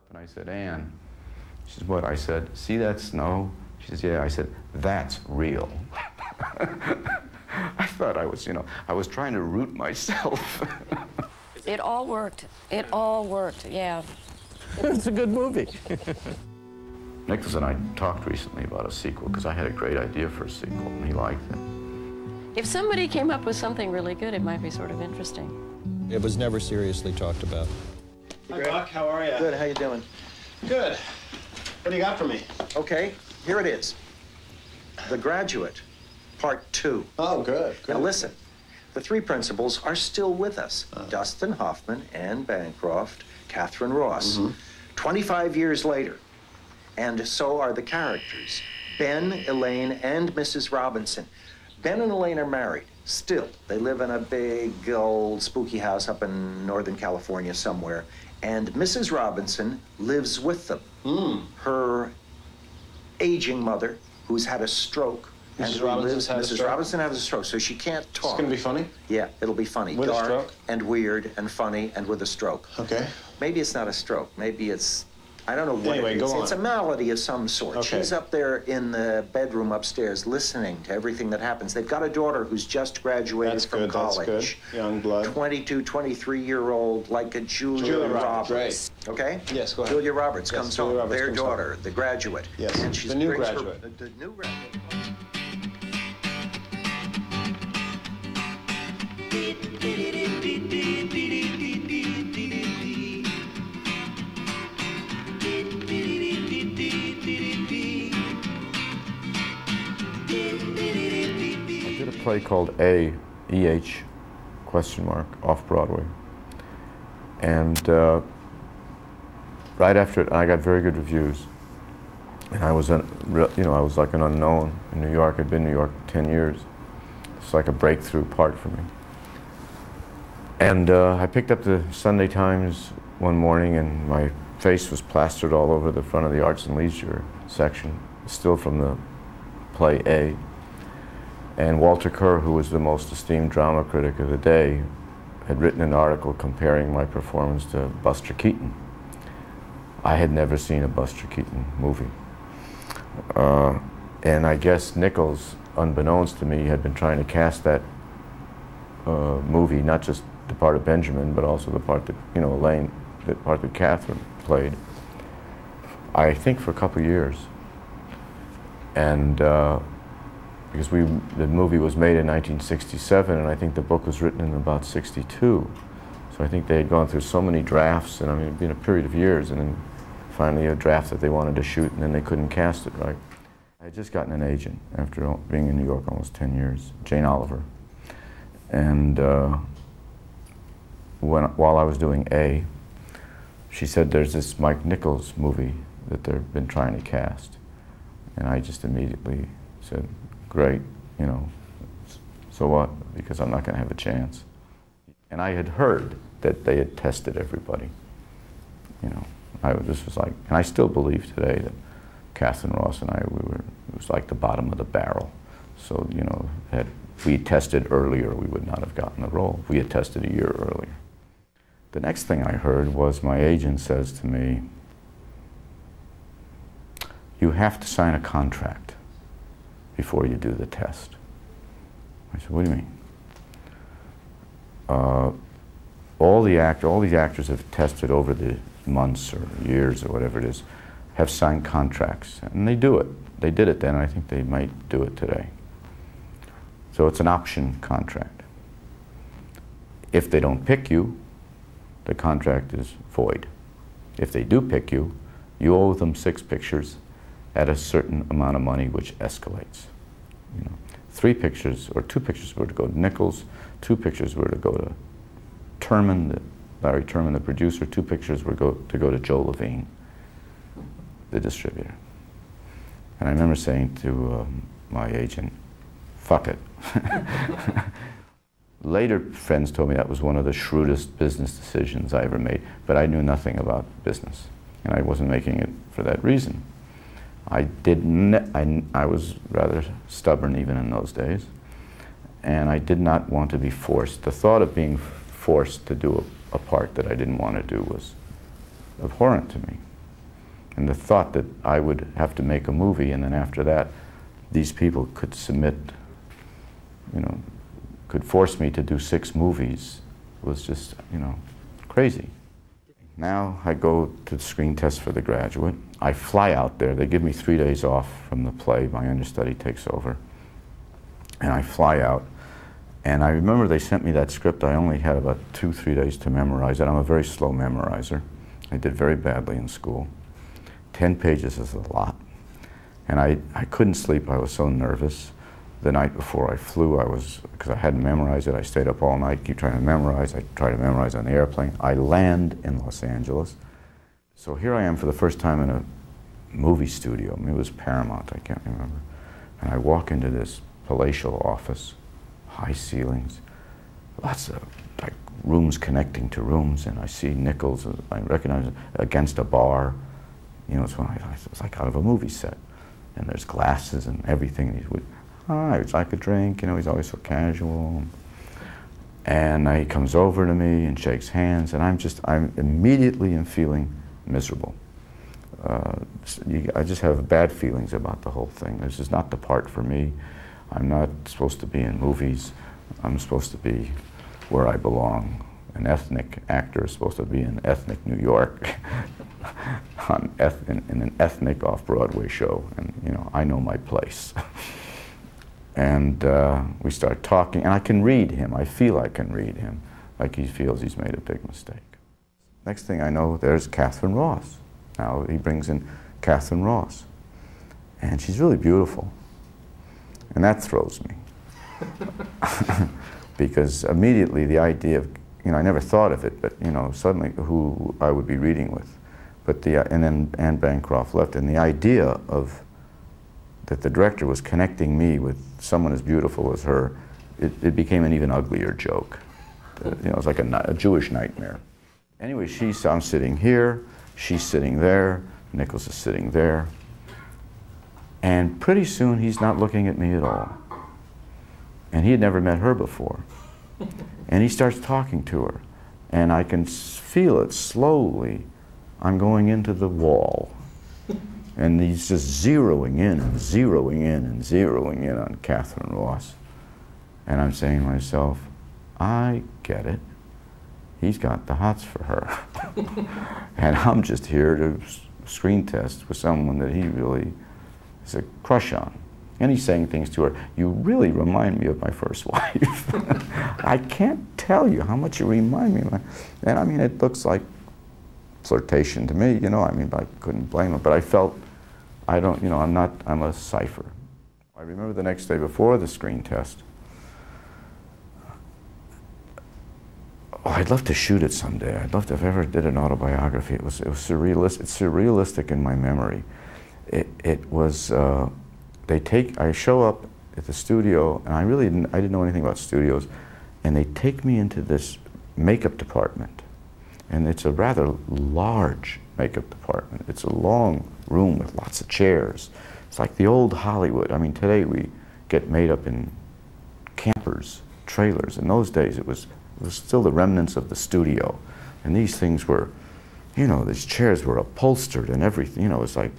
and I said, Ann. She says, what? I said, see that snow? She says, yeah. I said, that's real. I thought I was, I was trying to root myself. It all worked. It all worked, yeah. It's a good movie. Nicholas and I talked recently about a sequel because I had a great idea for a sequel, and he liked it. If somebody came up with something really good, it might be sort of interesting. It was never seriously talked about. Hi, Buck. How are you? Good. How you doing? Good. What do you got for me? Okay, here it is. The Graduate, Part 2. Oh, good. Now listen, the three principals are still with us. Dustin Hoffman, Anne Bancroft, Catherine Ross. 25 years later. And so are the characters. Ben, Elaine, and Mrs. Robinson. Ben and Elaine are married. Still, they live in a big, old, spooky house up in Northern California somewhere. And Mrs. Robinson lives with them. Her aging mother, who's had a stroke. Mrs. Robinson has a stroke, so she can't talk. It's gonna be funny? Yeah, it'll be funny. With Dark a stroke? and weird and funny and with a stroke. Okay. Maybe it's not a stroke. Maybe it's, I don't know what anyway, it is. Go on. It's a malady of some sort. Okay. She's up there in the bedroom upstairs listening to everything that happens. They've got a daughter who's just graduated from college. That's good. Young blood. 22, 23-year-old, like a Julia Roberts. Right. Okay? Yes, go ahead. Julia Roberts comes Julia home. Roberts Their comes daughter, home. the graduate. Yes, And she the new brings graduate. The new graduate. I did a play called E.H. off Broadway. And right after it, I got very good reviews. And I was, I was like an unknown in New York. I'd been in New York 10 years. It's like a breakthrough part for me. And I picked up the Sunday Times one morning, and my face was plastered all over the front of the Arts and Leisure section, still from the play A. And Walter Kerr, who was the most esteemed drama critic of the day, had written an article comparing my performance to Buster Keaton. I had never seen a Buster Keaton movie. And I guess Nichols, unbeknownst to me, had been trying to cast that movie, not just the part of Benjamin, but also the part that, Elaine, the part that Catherine played, I think for a couple of years. And because the movie was made in 1967, and I think the book was written in about 62. So I think they had gone through so many drafts, and I mean, it'd been a period of years, and then finally a draft that they wanted to shoot, and then they couldn't cast it right. I had just gotten an agent after being in New York almost 10 years, Jane Oliver. And while I was doing A, she said, there's this Mike Nichols movie that they've been trying to cast. And I just immediately said, great, so what? Because I'm not going to have a chance. And I had heard that they had tested everybody. This was like, and I still believe today that Catherine Ross and I, it was like the bottom of the barrel. So, had we tested earlier, we would not have gotten the role. If we had tested a year earlier. The next thing I heard was my agent says to me, you have to sign a contract before you do the test. I said, what do you mean? All these actors have tested over the months or years or whatever it is, have signed contracts, and they do it. They did it then, and I think they might do it today. So it's an option contract. If they don't pick you, the contract is void. If they do pick you, you owe them 6 pictures at a certain amount of money, which escalates. 3 pictures, or 2 pictures were to go to Nichols, 2 pictures were to go to Larry Terman, the producer, 2 pictures were to go to Joe Levine, the distributor. And I remember saying to my agent, fuck it. Later, friends told me that was one of the shrewdest business decisions I ever made, but I knew nothing about business, and I wasn't making it for that reason. I was rather stubborn even in those days, and I did not want to be forced. The thought of being forced to do a part that I didn't want to do was abhorrent to me. And the thought that I would have to make a movie, and then after that, these people could submit, you know, could force me to do 6 movies was just, you know, crazy. Now I go to the screen test for The Graduate. I fly out there. They give me 3 days off from the play. My understudy takes over. And I fly out. And I remember they sent me that script. I only had about 2-3 days to memorize it. I'm a very slow memorizer. I did very badly in school. 10 pages is a lot. And I couldn't sleep. I was so nervous. The night before I flew, because I hadn't memorized it, I stayed up all night, keep trying to memorize. I tried to memorize on the airplane. I land in Los Angeles. So here I am for the first time in a movie studio. I mean, it was Paramount, I can't remember. And I walk into this palatial office, high ceilings, lots of like rooms connecting to rooms, and I see Nichols, I recognize it, against a bar. You know, it's like out of a movie set. And there's glasses and everything. He's with, hi, would you like a drink? You know, he's always so casual. And he comes over to me and shakes hands, and I'm immediately feeling miserable. I just have bad feelings about the whole thing. This is not the part for me. I'm not supposed to be in movies. I'm supposed to be where I belong. An ethnic actor is supposed to be in ethnic New York in an ethnic off-Broadway show, and you know, I know my place. And we start talking, and I can read him. I feel I can read him, like he feels he's made a big mistake. Next thing I know, there's Catherine Ross. Now he brings in Catherine Ross, and she's really beautiful, and that throws me. Because immediately the idea of, you know, I never thought of it, but you know, suddenly who I would be reading with. But and then Anne Bancroft left, and the idea of that the director was connecting me with someone as beautiful as her, it became an even uglier joke. You know, it was like a Jewish nightmare. Anyway, I'm sitting here, she's sitting there, Nichols is sitting there, and pretty soon he's not looking at me at all. And he had never met her before. And he starts talking to her, and I can feel it slowly. I'm going into the wall. And he's just zeroing in and zeroing in and zeroing in on Catherine Ross. And I'm saying to myself, I get it. He's got the hots for her. And I'm just here to screen test with someone that he really has a crush on. And he's saying things to her, you really remind me of my first wife. I can't tell you how much you remind me of my, and I mean, it looks like flirtation to me, you know, I mean, I couldn't blame him, but I felt, you know, I'm a cipher. I remember the next day before the screen test, oh, I'd love to shoot it someday. I'd love to, if I ever did an autobiography, it was surrealistic, it's surrealistic in my memory. It was, I show up at the studio, and I didn't know anything about studios, and they take me into this makeup department. And it's a rather large makeup department. It's a long room with lots of chairs. It's like the old Hollywood. I mean, today we get made up in campers, trailers. In those days, it was still the remnants of the studio. And these things were, you know, these chairs were upholstered and everything. You know, it's like,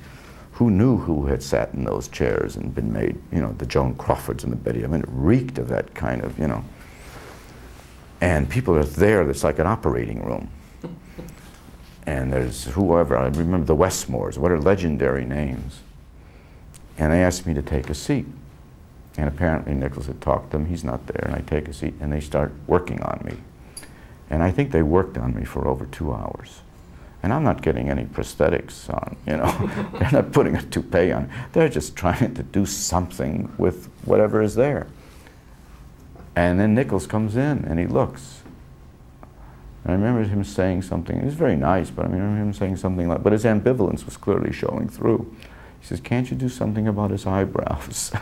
who knew who had sat in those chairs and been made, you know, the Joan Crawfords and the Betty. I mean, it reeked of that kind of, you know. And people are there, it's like an operating room. And there's whoever, I remember the Westmores, what are legendary names. And they asked me to take a seat. And apparently Nichols had talked to them, he's not there, and I take a seat, and they start working on me. And I think they worked on me for over 2 hours. And I'm not getting any prosthetics on, you know. They're not putting a toupee on. They're just trying to do something with whatever is there. And then Nichols comes in, and he looks. And I remember him saying something, it was very nice, but I remember him saying something like, but his ambivalence was clearly showing through. He says, can't you do something about his eyebrows?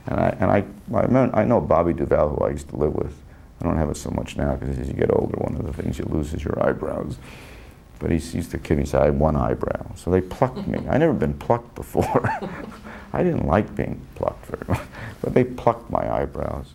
I know Bobby Duvall, who I used to live with. I don't have it so much now, because as you get older, one of the things you lose is your eyebrows. But he used to kid me, he said, I had one eyebrow. So they plucked me. I'd never been plucked before. I didn't like being plucked very much, but they plucked my eyebrows.